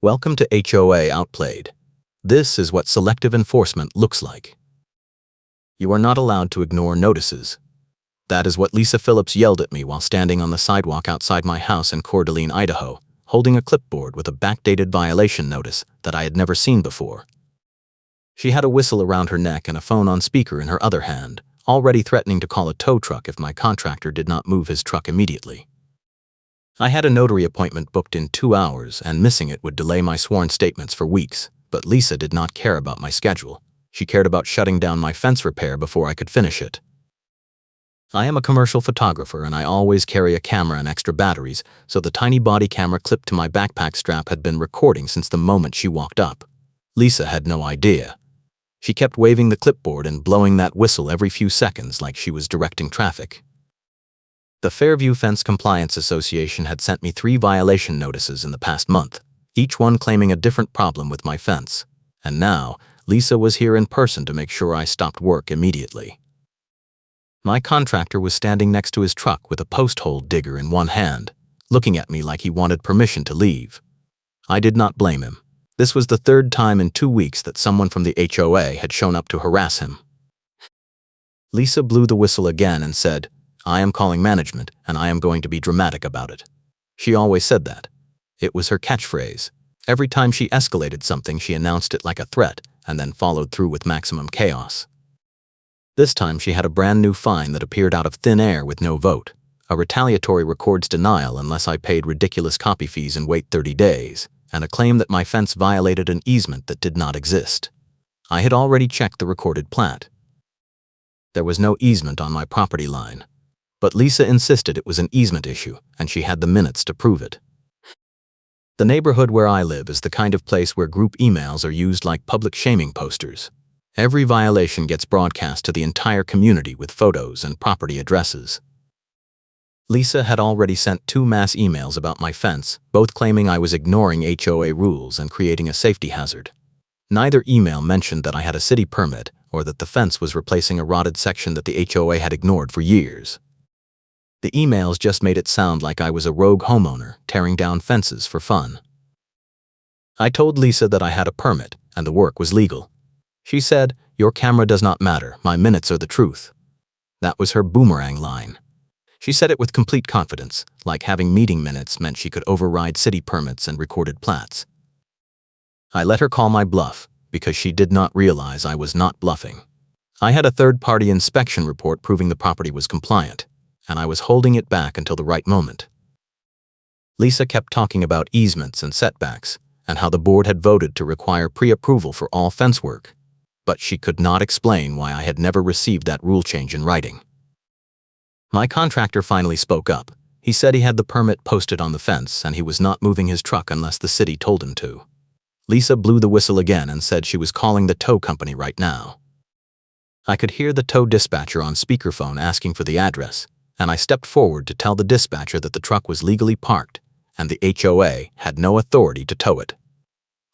Welcome to HOA Outplayed. This is what selective enforcement looks like. You are not allowed to ignore notices. That is what Lisa Phillips yelled at me while standing on the sidewalk outside my house in Coeur d'Alene, Idaho, holding a clipboard with a backdated violation notice that I had never seen before. She had a whistle around her neck and a phone on speaker in her other hand, already threatening to call a tow truck if my contractor did not move his truck immediately. I had a notary appointment booked in 2 hours, and missing it would delay my sworn statements for weeks, but Lisa did not care about my schedule. She cared about shutting down my fence repair before I could finish it. I am a commercial photographer, and I always carry a camera and extra batteries, so the tiny body camera clipped to my backpack strap had been recording since the moment she walked up. Lisa had no idea. She kept waving the clipboard and blowing that whistle every few seconds like she was directing traffic. The Fairview Fence Compliance Association had sent me 3 violation notices in the past month, each one claiming a different problem with my fence. And now, Lisa was here in person to make sure I stopped work immediately. My contractor was standing next to his truck with a post hole digger in one hand, looking at me like he wanted permission to leave. I did not blame him. This was the 3rd time in 2 weeks that someone from the HOA had shown up to harass him. Lisa blew the whistle again and said, "I am calling management, and I am going to be dramatic about it." She always said that. It was her catchphrase. Every time she escalated something, she announced it like a threat and then followed through with maximum chaos. This time she had a brand new fine that appeared out of thin air with no vote. A retaliatory records denial unless I paid ridiculous copy fees and wait 30 days, and a claim that my fence violated an easement that did not exist. I had already checked the recorded plat. There was no easement on my property line. But Lisa insisted it was an easement issue, and she had the minutes to prove it. The neighborhood where I live is the kind of place where group emails are used like public shaming posters. Every violation gets broadcast to the entire community with photos and property addresses. Lisa had already sent 2 mass emails about my fence, both claiming I was ignoring HOA rules and creating a safety hazard. Neither email mentioned that I had a city permit or that the fence was replacing a rotted section that the HOA had ignored for years. The emails just made it sound like I was a rogue homeowner tearing down fences for fun. I told Lisa that I had a permit and the work was legal. She said, "Your camera does not matter, my minutes are the truth." That was her boomerang line. She said it with complete confidence, like having meeting minutes meant she could override city permits and recorded plats. I let her call my bluff because she did not realize I was not bluffing. I had a third-party inspection report proving the property was compliant, and I was holding it back until the right moment. Lisa kept talking about easements and setbacks, and how the board had voted to require pre-approval for all fence work, but she could not explain why I had never received that rule change in writing. My contractor finally spoke up. He said he had the permit posted on the fence and he was not moving his truck unless the city told him to. Lisa blew the whistle again and said she was calling the tow company right now. I could hear the tow dispatcher on speakerphone asking for the address, and I stepped forward to tell the dispatcher that the truck was legally parked and the HOA had no authority to tow it.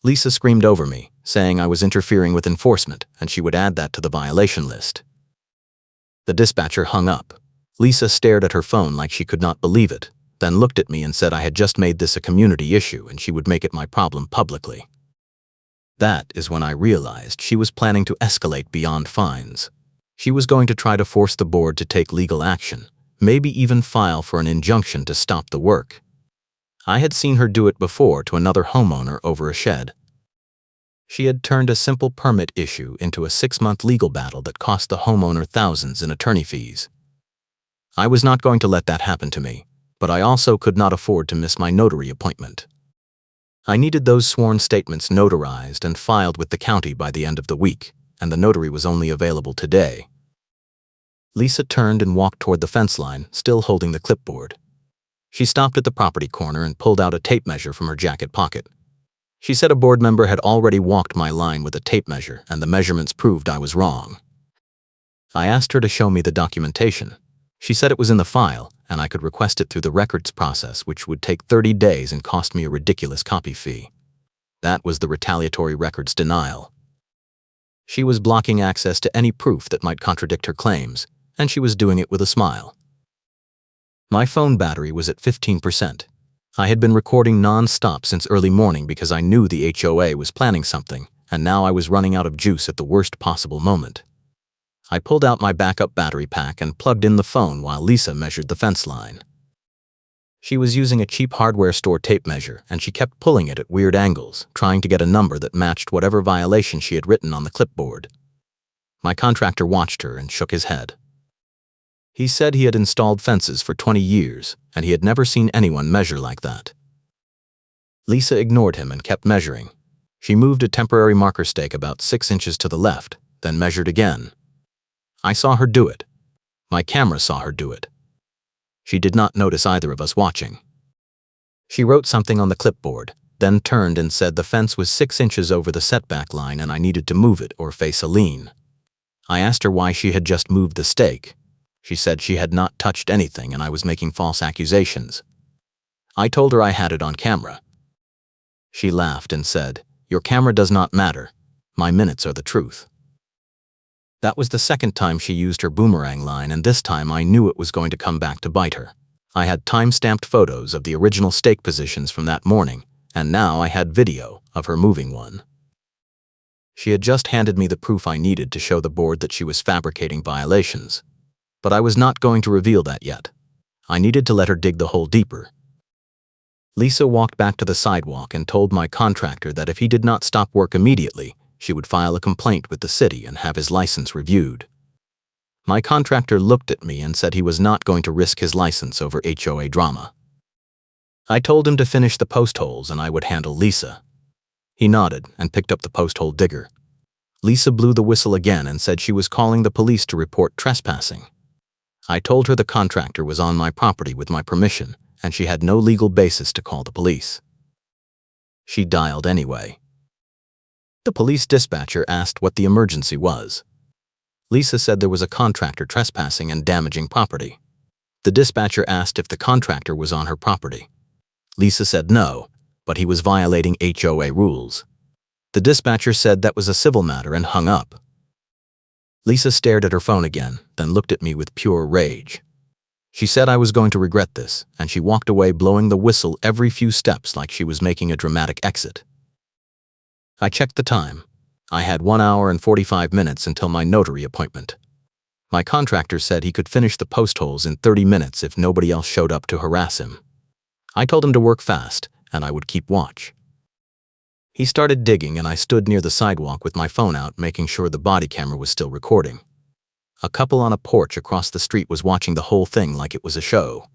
Lisa screamed over me, saying I was interfering with enforcement and she would add that to the violation list. The dispatcher hung up. Lisa stared at her phone like she could not believe it, then looked at me and said I had just made this a community issue and she would make it my problem publicly. That is when I realized she was planning to escalate beyond fines. She was going to try to force the board to take legal action, maybe even file for an injunction to stop the work. I had seen her do it before to another homeowner over a shed. She had turned a simple permit issue into a 6-month legal battle that cost the homeowner thousands in attorney fees. I was not going to let that happen to me, but I also could not afford to miss my notary appointment. I needed those sworn statements notarized and filed with the county by the end of the week, and the notary was only available today. Lisa turned and walked toward the fence line, still holding the clipboard. She stopped at the property corner and pulled out a tape measure from her jacket pocket. She said a board member had already walked my line with a tape measure and the measurements proved I was wrong. I asked her to show me the documentation. She said it was in the file and I could request it through the records process, which would take 30 days and cost me a ridiculous copy fee. That was the retaliatory records denial. She was blocking access to any proof that might contradict her claims, and she was doing it with a smile. My phone battery was at 15%. I had been recording non-stop since early morning because I knew the HOA was planning something, and now I was running out of juice at the worst possible moment. I pulled out my backup battery pack and plugged in the phone while Lisa measured the fence line. She was using a cheap hardware store tape measure, and she kept pulling it at weird angles, trying to get a number that matched whatever violation she had written on the clipboard. My contractor watched her and shook his head. He said he had installed fences for 20 years, and he had never seen anyone measure like that. Lisa ignored him and kept measuring. She moved a temporary marker stake about 6 inches to the left, then measured again. I saw her do it. My camera saw her do it. She did not notice either of us watching. She wrote something on the clipboard, then turned and said the fence was 6 inches over the setback line and I needed to move it or face a lien. I asked her why she had just moved the stake. She said she had not touched anything and I was making false accusations. I told her I had it on camera. She laughed and said, "Your camera does not matter. My minutes are the truth." That was the second time she used her boomerang line, and this time I knew it was going to come back to bite her. I had time-stamped photos of the original stake positions from that morning, and now I had video of her moving one. She had just handed me the proof I needed to show the board that she was fabricating violations. But I was not going to reveal that yet. I needed to let her dig the hole deeper. Lisa walked back to the sidewalk and told my contractor that if he did not stop work immediately, she would file a complaint with the city and have his license reviewed. My contractor looked at me and said he was not going to risk his license over HOA drama. I told him to finish the post holes and I would handle Lisa. He nodded and picked up the post hole digger. Lisa blew the whistle again and said she was calling the police to report trespassing. I told her the contractor was on my property with my permission and she had no legal basis to call the police. She dialed anyway. The police dispatcher asked what the emergency was. Lisa said there was a contractor trespassing and damaging property. The dispatcher asked if the contractor was on her property. Lisa said no, but he was violating HOA rules. The dispatcher said that was a civil matter and hung up. Lisa stared at her phone again, then looked at me with pure rage. She said I was going to regret this, and she walked away blowing the whistle every few steps like she was making a dramatic exit. I checked the time. I had 1 hour and 45 minutes until my notary appointment. My contractor said he could finish the post holes in 30 minutes if nobody else showed up to harass him. I told him to work fast, and I would keep watch. He started digging and I stood near the sidewalk with my phone out making sure the body camera was still recording. A couple on a porch across the street was watching the whole thing like it was a show.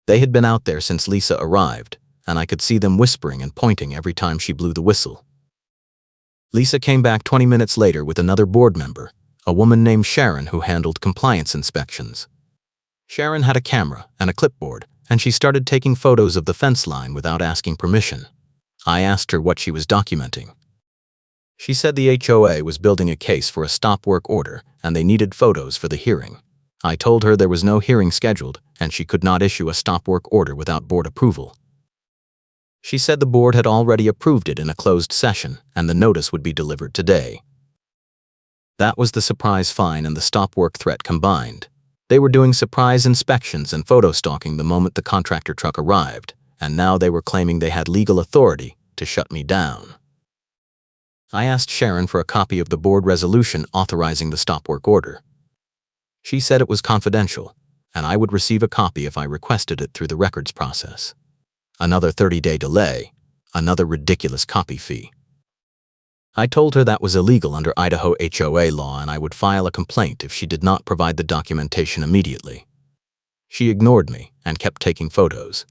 They had been out there since Lisa arrived, and I could see them whispering and pointing every time she blew the whistle. Lisa came back 20 minutes later with another board member, a woman named Sharon who handled compliance inspections. Sharon had a camera and a clipboard, and she started taking photos of the fence line without asking permission. I asked her what she was documenting. She said the HOA was building a case for a stop work order and they needed photos for the hearing. I told her there was no hearing scheduled and she could not issue a stop work order without board approval. She said the board had already approved it in a closed session and the notice would be delivered today. That was the surprise fine and the stop work threat combined. They were doing surprise inspections and photo stalking the moment the contractor truck arrived, and now they were claiming they had legal authority to shut me down. I asked Sharon for a copy of the board resolution authorizing the stop work order. She said it was confidential, and I would receive a copy if I requested it through the records process. Another 30-day delay, another ridiculous copy fee. I told her that was illegal under Idaho HOA law and I would file a complaint if she did not provide the documentation immediately. She ignored me and kept taking photos.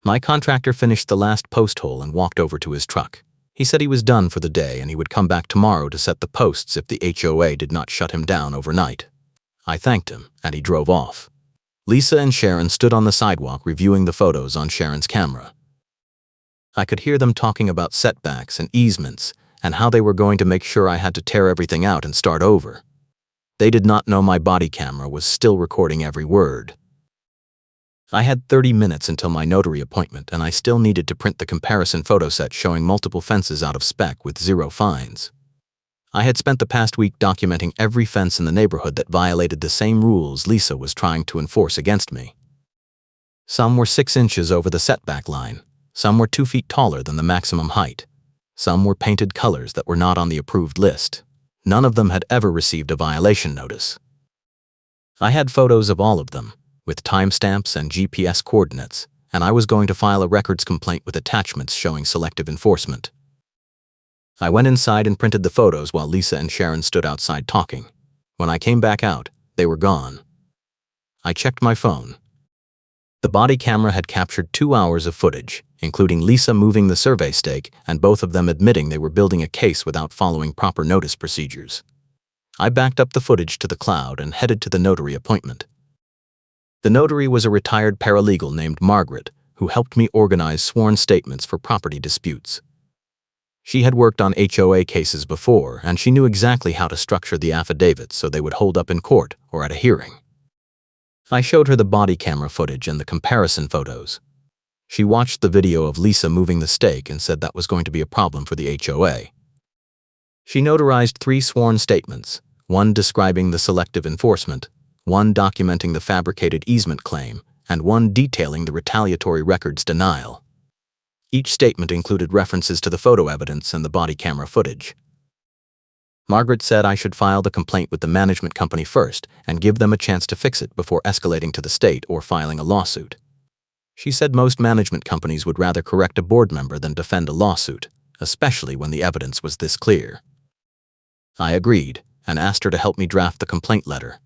My contractor finished the last post hole and walked over to his truck. He said he was done for the day and he would come back tomorrow to set the posts if the HOA did not shut him down overnight. I thanked him and he drove off. Lisa and Sharon stood on the sidewalk reviewing the photos on Sharon's camera. I could hear them talking about setbacks and easements and how they were going to make sure I had to tear everything out and start over. They did not know my body camera was still recording every word. I had 30 minutes until my notary appointment and I still needed to print the comparison photo set showing multiple fences out of spec with 0 fines. I had spent the past week documenting every fence in the neighborhood that violated the same rules Lisa was trying to enforce against me. Some were 6 inches over the setback line. Some were 2 feet taller than the maximum height. Some were painted colors that were not on the approved list. None of them had ever received a violation notice. I had photos of all of them, with timestamps and GPS coordinates, and I was going to file a records complaint with attachments showing selective enforcement. I went inside and printed the photos while Lisa and Sharon stood outside talking. When I came back out, they were gone. I checked my phone. The body camera had captured 2 hours of footage, including Lisa moving the survey stake and both of them admitting they were building a case without following proper notice procedures. I backed up the footage to the cloud and headed to the notary appointment. The notary was a retired paralegal named Margaret, who helped me organize sworn statements for property disputes. She had worked on HOA cases before, and she knew exactly how to structure the affidavits so they would hold up in court or at a hearing. I showed her the body camera footage and the comparison photos. She watched the video of Lisa moving the stake and said that was going to be a problem for the HOA. She notarized 3 sworn statements, one describing the selective enforcement, one documenting the fabricated easement claim, and one detailing the retaliatory records denial. Each statement included references to the photo evidence and the body camera footage. Margaret said I should file the complaint with the management company first and give them a chance to fix it before escalating to the state or filing a lawsuit. She said most management companies would rather correct a board member than defend a lawsuit, especially when the evidence was this clear. I agreed and asked her to help me draft the complaint letter.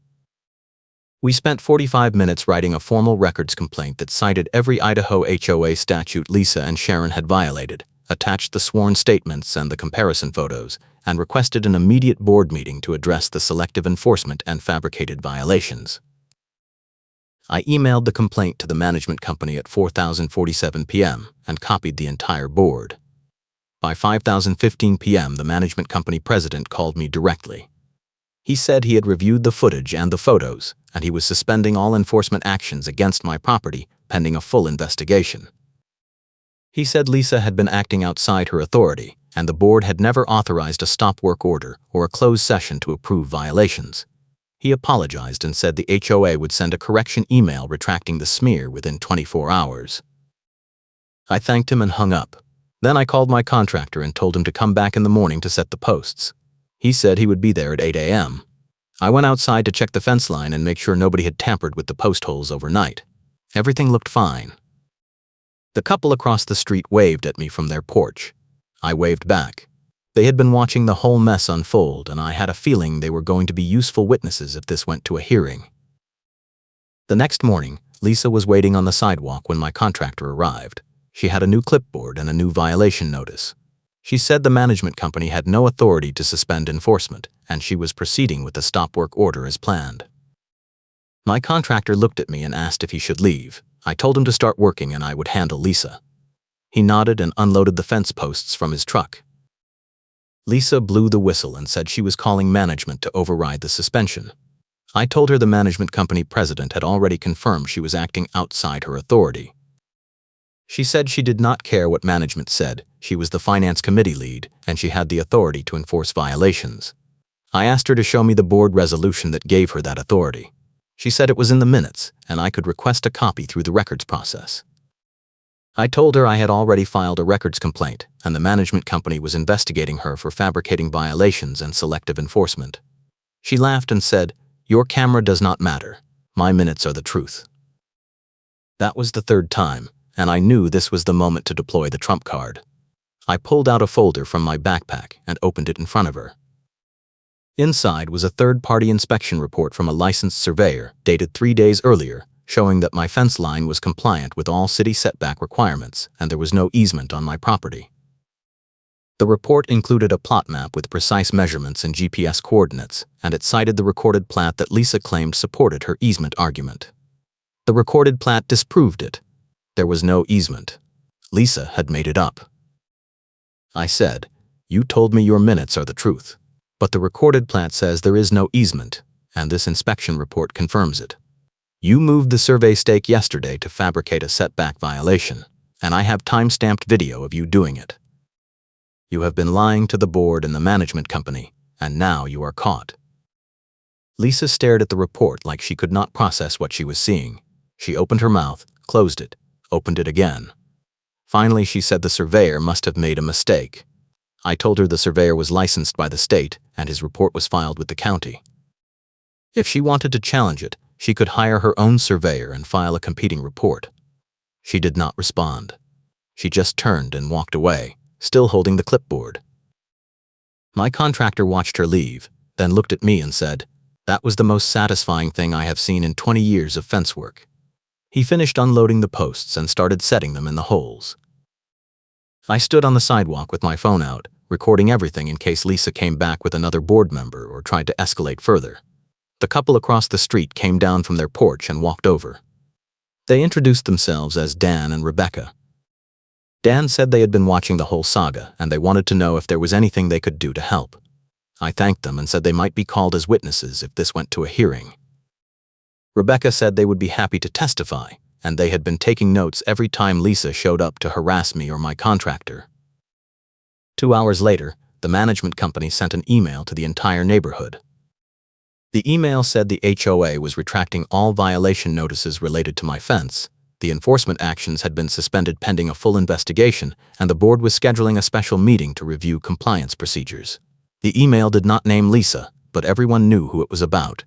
We spent 45 minutes writing a formal records complaint that cited every Idaho HOA statute Lisa and Sharon had violated, attached the sworn statements and the comparison photos, and requested an immediate board meeting to address the selective enforcement and fabricated violations. I emailed the complaint to the management company at 4:47 p.m. and copied the entire board. By 5:15 p.m., the management company president called me directly. He said he had reviewed the footage and the photos, and he was suspending all enforcement actions against my property pending a full investigation. He said Lisa had been acting outside her authority, and the board had never authorized a stop work order or a closed session to approve violations. He apologized and said the HOA would send a correction email retracting the smear within 24 hours. I thanked him and hung up. Then I called my contractor and told him to come back in the morning to set the posts. He said he would be there at 8 a.m. I went outside to check the fence line and make sure nobody had tampered with the post holes overnight. Everything looked fine. The couple across the street waved at me from their porch. I waved back. They had been watching the whole mess unfold, and I had a feeling they were going to be useful witnesses if this went to a hearing. The next morning, Lisa was waiting on the sidewalk when my contractor arrived. She had a new clipboard and a new violation notice. She said the management company had no authority to suspend enforcement, and she was proceeding with the stop work order as planned. My contractor looked at me and asked if he should leave. I told him to start working and I would handle Lisa. He nodded and unloaded the fence posts from his truck. Lisa blew the whistle and said she was calling management to override the suspension. I told her the management company president had already confirmed she was acting outside her authority. She said she did not care what management said. She was the finance committee lead, and she had the authority to enforce violations. I asked her to show me the board resolution that gave her that authority. She said it was in the minutes, and I could request a copy through the records process. I told her I had already filed a records complaint, and the management company was investigating her for fabricating violations and selective enforcement. She laughed and said, "Your camera does not matter. My minutes are the truth." That was the 3rd time, and I knew this was the moment to deploy the trump card. I pulled out a folder from my backpack and opened it in front of her. Inside was a third-party inspection report from a licensed surveyor dated 3 days earlier, showing that my fence line was compliant with all city setback requirements and there was no easement on my property. The report included a plot map with precise measurements and GPS coordinates, and it cited the recorded plat that Lisa claimed supported her easement argument. The recorded plat disproved it. There was no easement. Lisa had made it up. I said, "You told me your minutes are the truth, but the recorded plat says there is no easement, and this inspection report confirms it. You moved the survey stake yesterday to fabricate a setback violation, and I have time-stamped video of you doing it. You have been lying to the board and the management company, and now you are caught." Lisa stared at the report like she could not process what she was seeing. She opened her mouth, closed it, opened it again. Finally, she said the surveyor must have made a mistake. I told her the surveyor was licensed by the state and his report was filed with the county. If she wanted to challenge it, she could hire her own surveyor and file a competing report. She did not respond. She just turned and walked away, still holding the clipboard. My contractor watched her leave, then looked at me and said, "That was the most satisfying thing I have seen in 20 years of fence work." He finished unloading the posts and started setting them in the holes. I stood on the sidewalk with my phone out, recording everything in case Lisa came back with another board member or tried to escalate further. The couple across the street came down from their porch and walked over. They introduced themselves as Dan and Rebecca. Dan said they had been watching the whole saga and they wanted to know if there was anything they could do to help. I thanked them and said they might be called as witnesses if this went to a hearing. Rebecca said they would be happy to testify, and they had been taking notes every time Lisa showed up to harass me or my contractor. 2 hours later, the management company sent an email to the entire neighborhood. The email said the HOA was retracting all violation notices related to my fence, the enforcement actions had been suspended pending a full investigation, and the board was scheduling a special meeting to review compliance procedures. The email did not name Lisa, but everyone knew who it was about.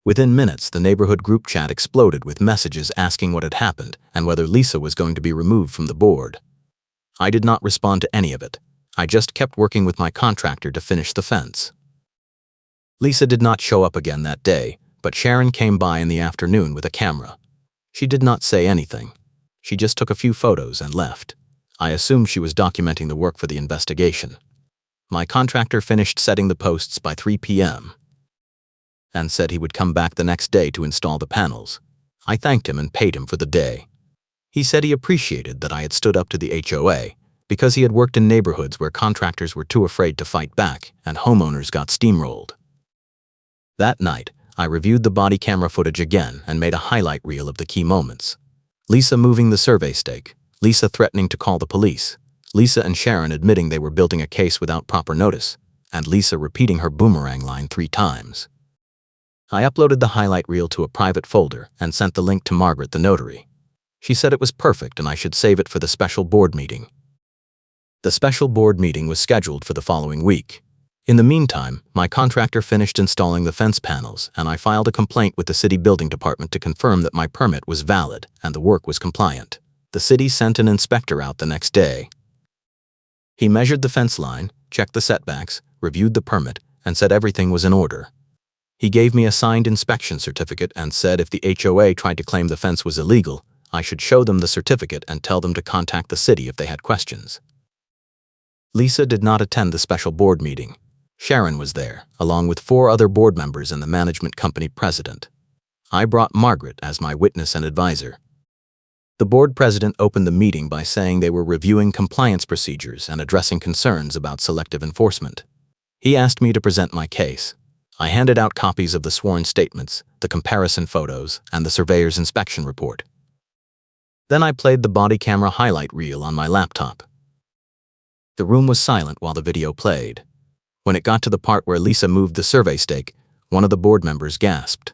Within minutes, the neighborhood group chat exploded with messages asking what had happened and whether Lisa was going to be removed from the board. I did not respond to any of it. I just kept working with my contractor to finish the fence. Lisa did not show up again that day, but Sharon came by in the afternoon with a camera. She did not say anything. She just took a few photos and left. I assumed she was documenting the work for the investigation. My contractor finished setting the posts by 3 p.m. and said he would come back the next day to install the panels. I thanked him and paid him for the day. He said he appreciated that I had stood up to the HOA because he had worked in neighborhoods where contractors were too afraid to fight back and homeowners got steamrolled. That night, I reviewed the body camera footage again and made a highlight reel of the key moments. Lisa moving the survey stake, Lisa threatening to call the police, Lisa and Sharon admitting they were building a case without proper notice, and Lisa repeating her boomerang line 3 times. I uploaded the highlight reel to a private folder and sent the link to Margaret the notary. She said it was perfect and I should save it for the special board meeting. The special board meeting was scheduled for the following week. In the meantime, my contractor finished installing the fence panels and I filed a complaint with the city building department to confirm that my permit was valid and the work was compliant. The city sent an inspector out the next day. He measured the fence line, checked the setbacks, reviewed the permit, and said everything was in order. He gave me a signed inspection certificate and said if the HOA tried to claim the fence was illegal, I should show them the certificate and tell them to contact the city if they had questions. Lisa did not attend the special board meeting. Sharon was there, along with 4 other board members and the management company president. I brought Margaret as my witness and advisor. The board president opened the meeting by saying they were reviewing compliance procedures and addressing concerns about selective enforcement. He asked me to present my case. I handed out copies of the sworn statements, the comparison photos, and the surveyor's inspection report. Then I played the body camera highlight reel on my laptop. The room was silent while the video played. When it got to the part where Lisa moved the survey stake, one of the board members gasped.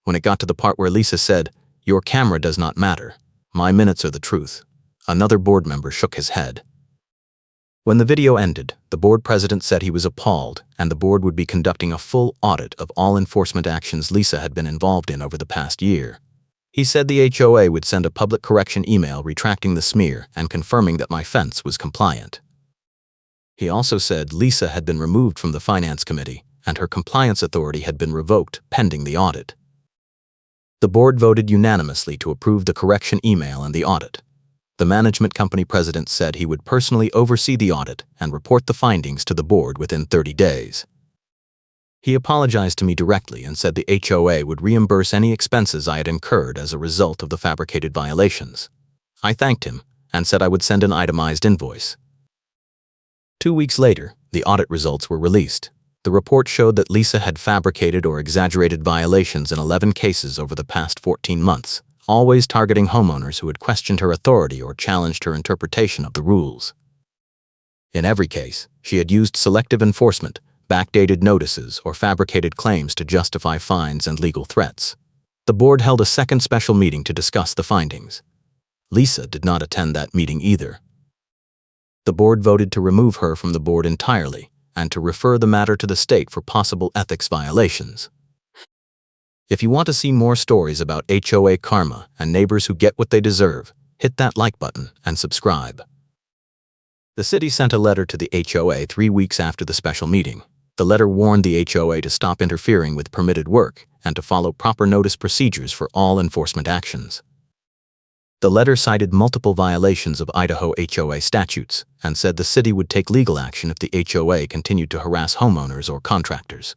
When it got to the part where Lisa said, "Your camera does not matter. My minutes are the truth," another board member shook his head. When the video ended, the board president said he was appalled and the board would be conducting a full audit of all enforcement actions Lisa had been involved in over the past year. He said the HOA would send a public correction email retracting the smear and confirming that my fence was compliant. He also said Lisa had been removed from the finance committee and her compliance authority had been revoked pending the audit. The board voted unanimously to approve the correction email and the audit. The management company president said he would personally oversee the audit and report the findings to the board within 30 days. He apologized to me directly and said the HOA would reimburse any expenses I had incurred as a result of the fabricated violations. I thanked him and said I would send an itemized invoice. 2 weeks later, the audit results were released. The report showed that Lisa had fabricated or exaggerated violations in 11 cases over the past 14 months, always targeting homeowners who had questioned her authority or challenged her interpretation of the rules. In every case, she had used selective enforcement, backdated notices, or fabricated claims to justify fines and legal threats. The board held a second special meeting to discuss the findings. Lisa did not attend that meeting either. The board voted to remove her from the board entirely and to refer the matter to the state for possible ethics violations. If you want to see more stories about HOA karma and neighbors who get what they deserve, hit that like button and subscribe. The city sent a letter to the HOA 3 weeks after the special meeting. The letter warned the HOA to stop interfering with permitted work and to follow proper notice procedures for all enforcement actions. The letter cited multiple violations of Idaho HOA statutes and said the city would take legal action if the HOA continued to harass homeowners or contractors.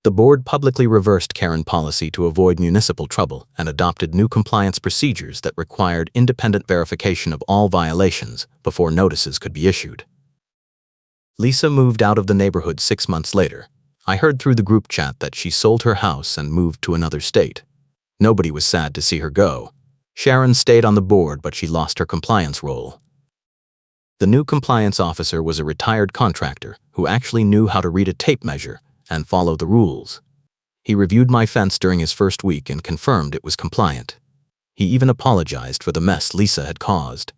The board publicly reversed Karen policy to avoid municipal trouble and adopted new compliance procedures that required independent verification of all violations before notices could be issued. Lisa moved out of the neighborhood 6 months later. I heard through the group chat that she sold her house and moved to another state. Nobody was sad to see her go. Sharon stayed on the board, but she lost her compliance role. The new compliance officer was a retired contractor who actually knew how to read a tape measure and follow the rules. He reviewed my fence during his first week and confirmed it was compliant. He even apologized for the mess Lisa had caused.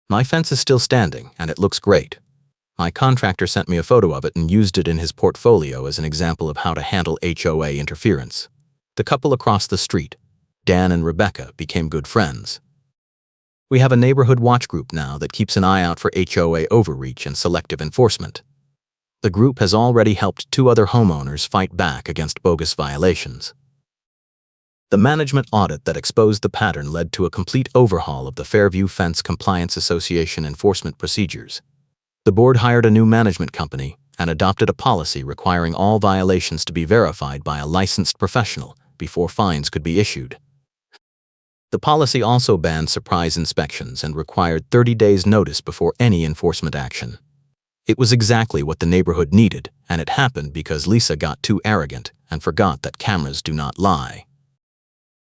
My fence is still standing and it looks great. My contractor sent me a photo of it and used it in his portfolio as an example of how to handle HOA interference. The couple across the street, Dan and Rebecca, became good friends. We have a neighborhood watch group now that keeps an eye out for HOA overreach and selective enforcement. The group has already helped 2 other homeowners fight back against bogus violations. The management audit that exposed the pattern led to a complete overhaul of the Fairview Fence Compliance Association enforcement procedures. The board hired a new management company and adopted a policy requiring all violations to be verified by a licensed professional before fines could be issued. The policy also banned surprise inspections and required 30 days notice before any enforcement action. It was exactly what the neighborhood needed, and it happened because Lisa got too arrogant and forgot that cameras do not lie.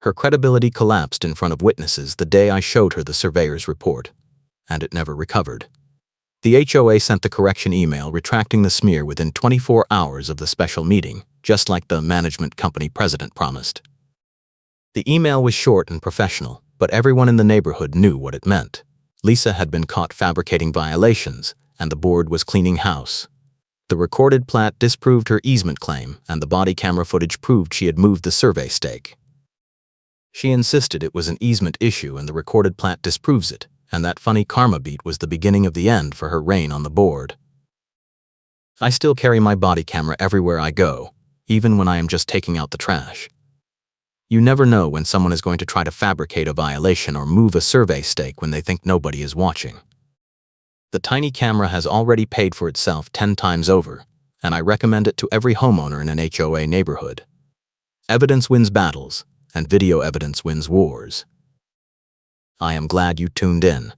Her credibility collapsed in front of witnesses the day I showed her the surveyor's report, and it never recovered. The HOA sent the correction email retracting the smear within 24 hours of the special meeting, just like the management company president promised. The email was short and professional, but everyone in the neighborhood knew what it meant. Lisa had been caught fabricating violations, and the board was cleaning house. The recorded plat disproved her easement claim, and the body camera footage proved she had moved the survey stake. She insisted it was an easement issue and the recorded plat disproves it, and that funny karma beat was the beginning of the end for her reign on the board. I still carry my body camera everywhere I go, even when I am just taking out the trash. You never know when someone is going to try to fabricate a violation or move a survey stake when they think nobody is watching. The tiny camera has already paid for itself 10 times over, and I recommend it to every homeowner in an HOA neighborhood. Evidence wins battles, and video evidence wins wars. I am glad you tuned in.